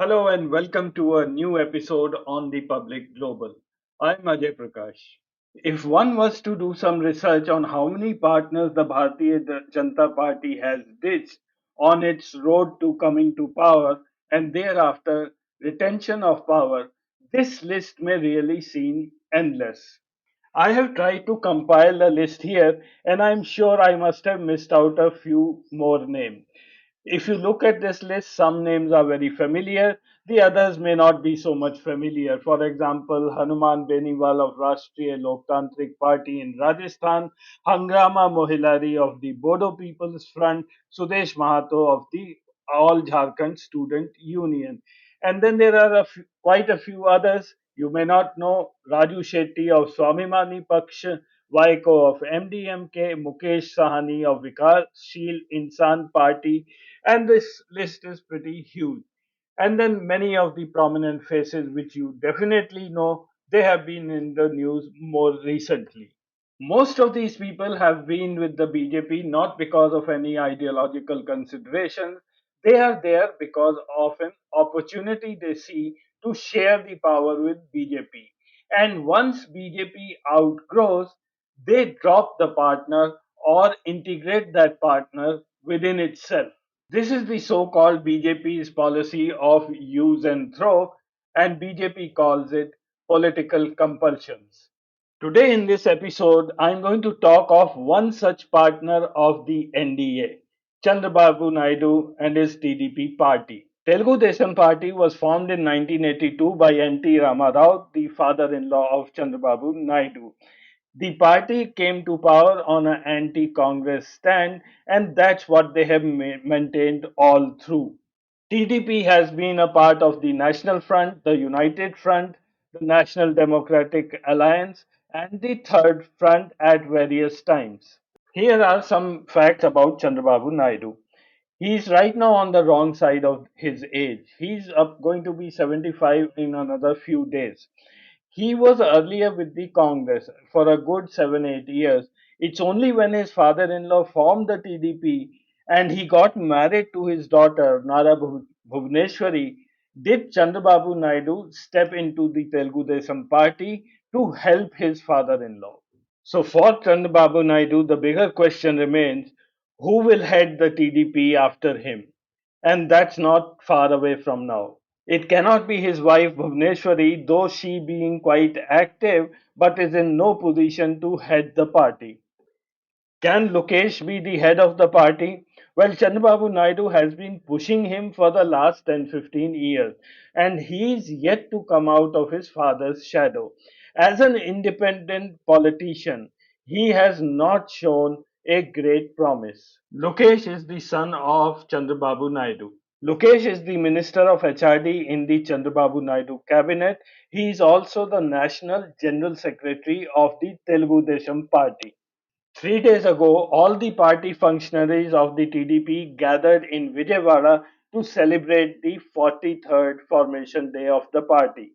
Hello and welcome to a new episode on the Public Global. I'm Ajay Prakash. If one was to do some research on how many partners the Bharatiya Janata Party has ditched on its road to coming to power and thereafter retention of power, this list may really seem endless. I have tried to compile a list here and I'm sure I must have missed out a few more names. If you look at this list, some names are very familiar, the others may not be so much familiar. For example, Hanuman Beniwal of Rashtriya Loktantrik Party in Rajasthan, Hangrama Mohilari of the Bodo People's Front, Sudesh Mahato of the All Jharkhand Student Union. And then there are quite a few others. You may not know Raju Shetty of Swamimani Paksh, Vaiko of MDMK, Mukesh Sahani of Vikashsheel Insan Party, and this list is pretty huge. And then many of the prominent faces which you definitely know, they have been in the news more recently. Most of these people have been with the BJP not because of any ideological considerations. They are there because of an opportunity they see to share the power with BJP. And once BJP outgrows, they drop the partner or integrate that partner within itself. This is the so called BJP's policy of use and throw, and BJP calls it political compulsions. Today, in this episode, I'm going to talk of one such partner of the NDA, Chandrababu Naidu and his TDP party. Telugu Desam Party was formed in 1982 by N.T. Ramarao, the father in law of Chandrababu Naidu. The party came to power on an anti Congress stand, and that's what they have maintained all through. TDP has been a part of the National Front, the United Front, the National Democratic Alliance, and the Third Front at various times. Here are some facts about Chandrababu Naidu. He's right now on the wrong side of his age. He's up going to be 75 in another few days. He was earlier with the Congress for a good 7 8 years. It's only when his father in law formed the TDP and he got married to his daughter, Nara Bhuvaneshwari, did Chandrababu Naidu step into the Telugu Desam party to help his father in law. So for Chandrababu Naidu, the bigger question remains who will head the TDP after him? And that's not far away from now. It cannot be his wife Bhuvneshwari, though she being quite active but is in no position to head the party. Can Lokesh be the head of the party? Well, Chandrababu Naidu has been pushing him for the last 10 15 years, and he is yet to come out of his father's shadow. As an independent politician, he has not shown a great promise. Lokesh is the son of Chandrababu Naidu. Lokesh is the Minister of HRD in the Chandrababu Naidu cabinet. He is also the National General Secretary of the Telugu Desam Party. 3 days ago, all the party functionaries of the TDP gathered in Vijayawada to celebrate the 43rd formation day of the party.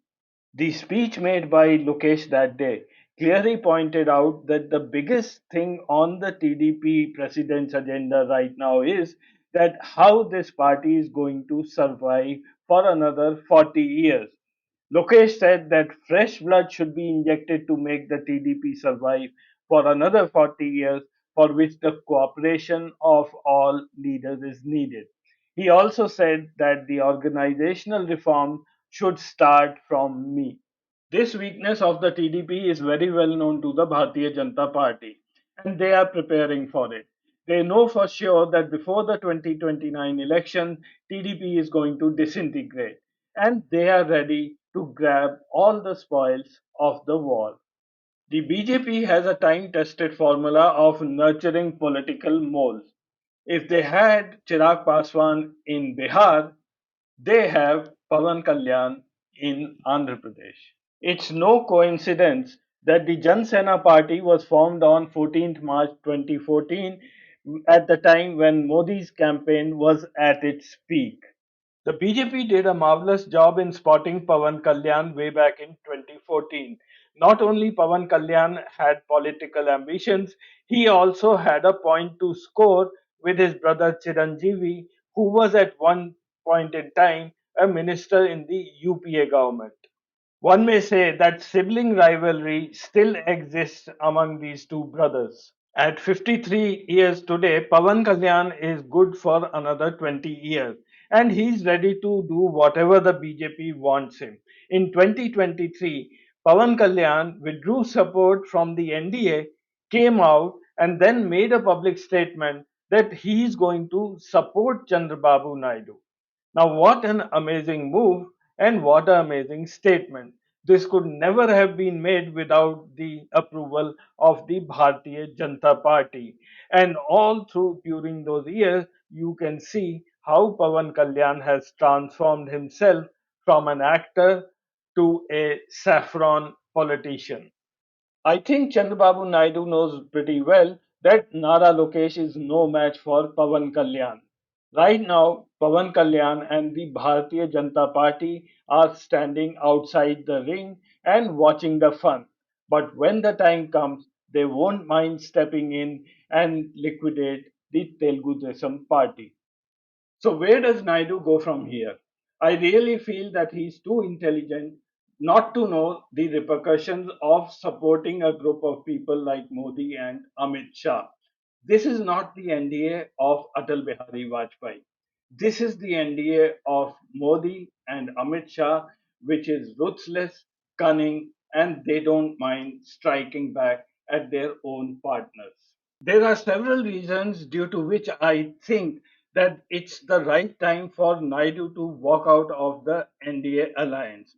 The speech made by Lokesh that day clearly pointed out that the biggest thing on the TDP president's agenda right now is that how this party is going to survive for another 40 years. Lokesh said that fresh blood should be injected to make the TDP survive for another 40 years, for which the cooperation of all leaders is needed. He also said that the organizational reform should start from me. This weakness of the TDP is very well known to the Bharatiya Janata Party, and they are preparing for it. They know for sure that before the 2029 election, TDP is going to disintegrate, and they are ready to grab all the spoils of the war. The BJP has a time tested formula of nurturing political moles. If they had Chirag Paswan in Bihar, they have Pawan Kalyan in Andhra Pradesh. It's no coincidence that the Jan Sena party was formed on 14th March 2014 at the time when Modi's campaign was at its peak. The BJP did a marvelous job in spotting Pawan Kalyan way back in 2014. Not only Pawan Kalyan had political ambitions, he also had a point to score with his brother Chiranjeevi, who was at one point in time a minister in the UPA government. One may say that sibling rivalry still exists among these two brothers. At 53 years today, Pawan Kalyan is good for another 20 years and he's ready to do whatever the BJP wants him. In 2023, Pawan Kalyan withdrew support from the NDA, came out, and then made a public statement that he is going to support Chandra Babu Naidu. Now, what an amazing move and what an amazing statement. This could never have been made without the approval of the Bharatiya Janata Party. And all through during those years, you can see how Pawan Kalyan has transformed himself from an actor to a saffron politician. I think Chandrababu Naidu knows pretty well that Nara Lokesh is no match for Pawan Kalyan. Right now, Pawan Kalyan and the Bharatiya Janata Party are standing outside the ring and watching the fun. But when the time comes, they won't mind stepping in and liquidate the Telugu Desam party. So where does Naidu go from here? I really feel that he's too intelligent not to know the repercussions of supporting a group of people like Modi and Amit Shah. This is not the NDA of Atal Bihari Vajpayee. This is the NDA of Modi and Amit Shah, which is ruthless, cunning, and they don't mind striking back at their own partners. There are several reasons due to which I think that it's the right time for Naidu to walk out of the NDA alliance.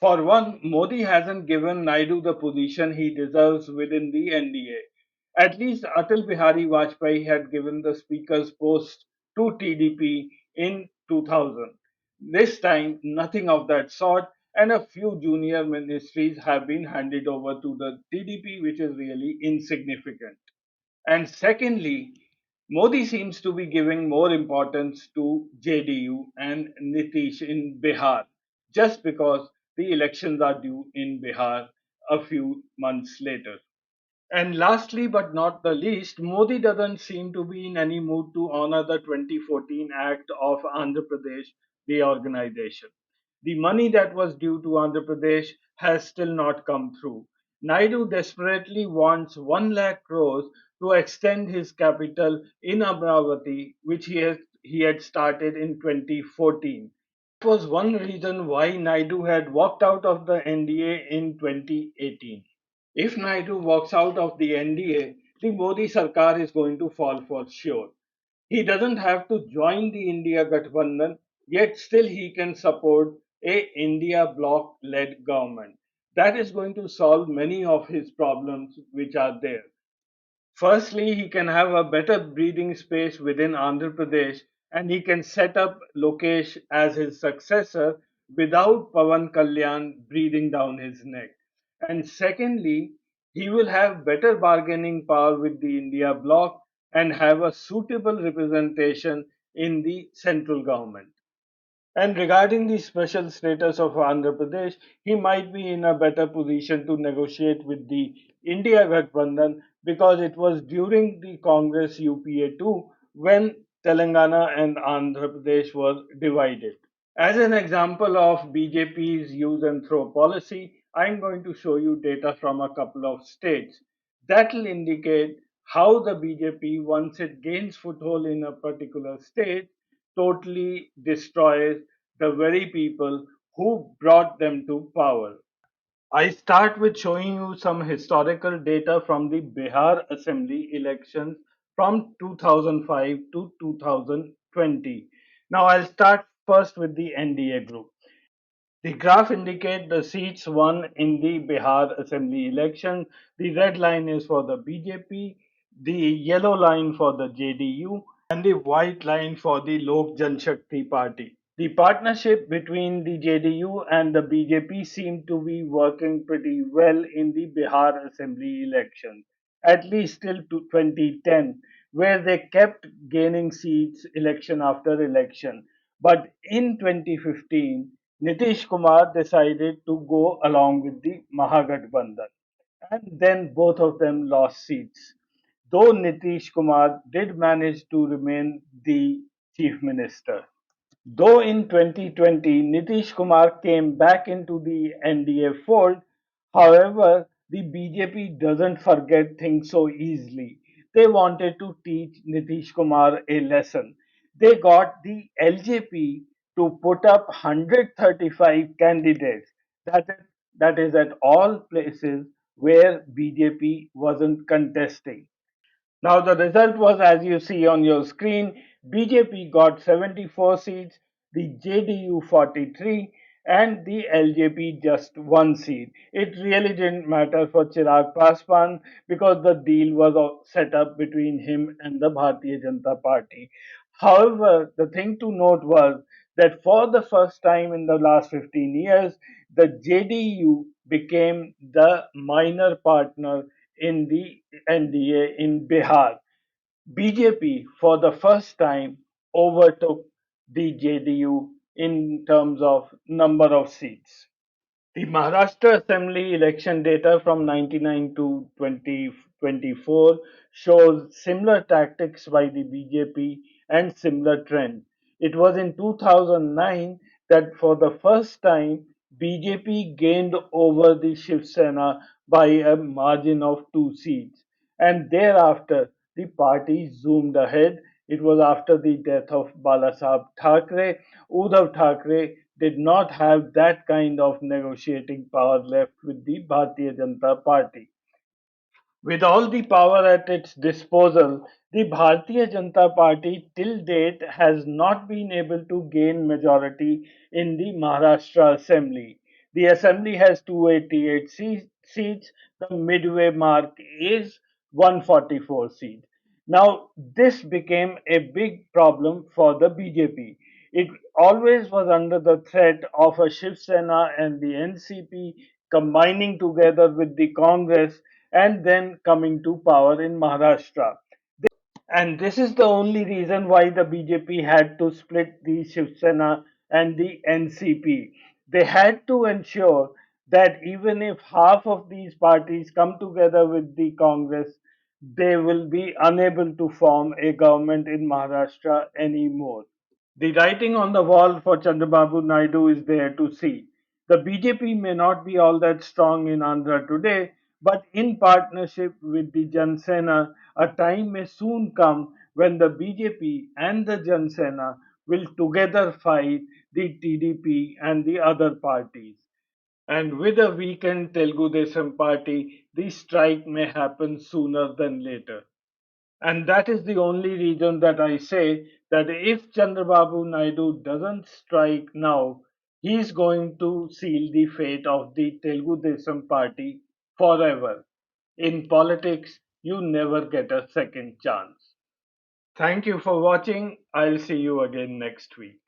For one, Modi hasn't given Naidu the position he deserves within the NDA. At least Atal Bihari Vajpayee had given the Speaker's post to TDP in 2000. This time, nothing of that sort, and a few junior ministries have been handed over to the TDP, which is really insignificant. And secondly, Modi seems to be giving more importance to JDU and Nitish in Bihar just because the elections are due in Bihar a few months later. And lastly, but not the least, Modi doesn't seem to be in any mood to honor the 2014 Act of Andhra Pradesh reorganization. The money that was due to Andhra Pradesh has still not come through. Naidu desperately wants 1 lakh crores to extend his capital in Amravati, which he had started in 2014. That was one reason why Naidu had walked out of the NDA in 2018. If Naidu walks out of the NDA, the Modi Sarkar is going to fall for sure. He doesn't have to join the India Gathbandhan, yet still he can support a India bloc led government. That is going to solve many of his problems which are there. Firstly, he can have a better breathing space within Andhra Pradesh and he can set up Lokesh as his successor without Pawan Kalyan breathing down his neck. And secondly, he will have better bargaining power with the India bloc and have a suitable representation in the central government. And regarding the special status of Andhra Pradesh, he might be in a better position to negotiate with the India Gathbandhan because it was during the Congress UPA too when Telangana and Andhra Pradesh was divided. As an example of BJP's use and throw policy, I'm going to show you data from a couple of states that will indicate how the BJP, once it gains foothold in a particular state, totally destroys the very people who brought them to power. I start with showing you some historical data from the Bihar Assembly elections from 2005 to 2020. Now I'll start first with the NDA group. The graph indicates the seats won in the Bihar Assembly election. The red line is for the BJP, the yellow line for the JDU, and the white line for the Lok Janshakti Party. The partnership between the JDU and the BJP seemed to be working pretty well in the Bihar Assembly election, at least till to 2010, where they kept gaining seats election after election. But in 2015, Nitish Kumar decided to go along with the Mahagathbandhan, and then both of them lost seats. Though Nitish Kumar did manage to remain the chief minister. Though in 2020 Nitish Kumar came back into the NDA fold, however, the BJP doesn't forget things so easily. They wanted to teach Nitish Kumar a lesson. They got the LJP to put up 135 candidates. That is, that is at all places where BJP wasn't contesting. Now, the result was as you see on your screen. BJP got 74 seats, the JDU 43, and the LJP just one seat. It really didn't matter for Chirag Paswan because the deal was set up between him and the Bharatiya Janata Party. However, the thing to note was that for the first time in the last 15 years, the JDU became the minor partner in the NDA in Bihar. BJP, for the first time, overtook the JDU in terms of number of seats. The Maharashtra Assembly election data from 99 to 2024 shows similar tactics by the BJP and similar trend. It was in 2009 that for the first time BJP gained over the Shiv Sena by a margin of 2 seats, and thereafter the party zoomed ahead. It was after the death of Balasaheb Thackeray. Uddhav Thackeray did not have that kind of negotiating power left with the Bharatiya Janata Party. With all the power at its disposal, the Bharatiya Janata Party till date has not been able to gain majority in the Maharashtra Assembly. The Assembly has 288 seats, the midway mark is 144 seats. Now, this became a big problem for the BJP. It always was under the threat of a Shiv Sena and the NCP combining together with the Congress and then coming to power in Maharashtra. And this is the only reason why the BJP had to split the Shiv Sena and the NCP. They had to ensure that even if half of these parties come together with the Congress, they will be unable to form a government in Maharashtra anymore. The writing on the wall for Chandrababu Naidu is there to see. The BJP may not be all that strong in Andhra today, but in partnership with the Jan Sena, a time may soon come when the BJP and the Jan Sena will together fight the TDP and the other parties. And with a weakened Telugu Desam party, the strike may happen sooner than later. And that is the only reason that I say that if Chandrababu Naidu doesn't strike now, he is going to seal the fate of the Telugu Desam party forever. In politics, you never get a second chance. Thank you for watching. I'll see you again next week.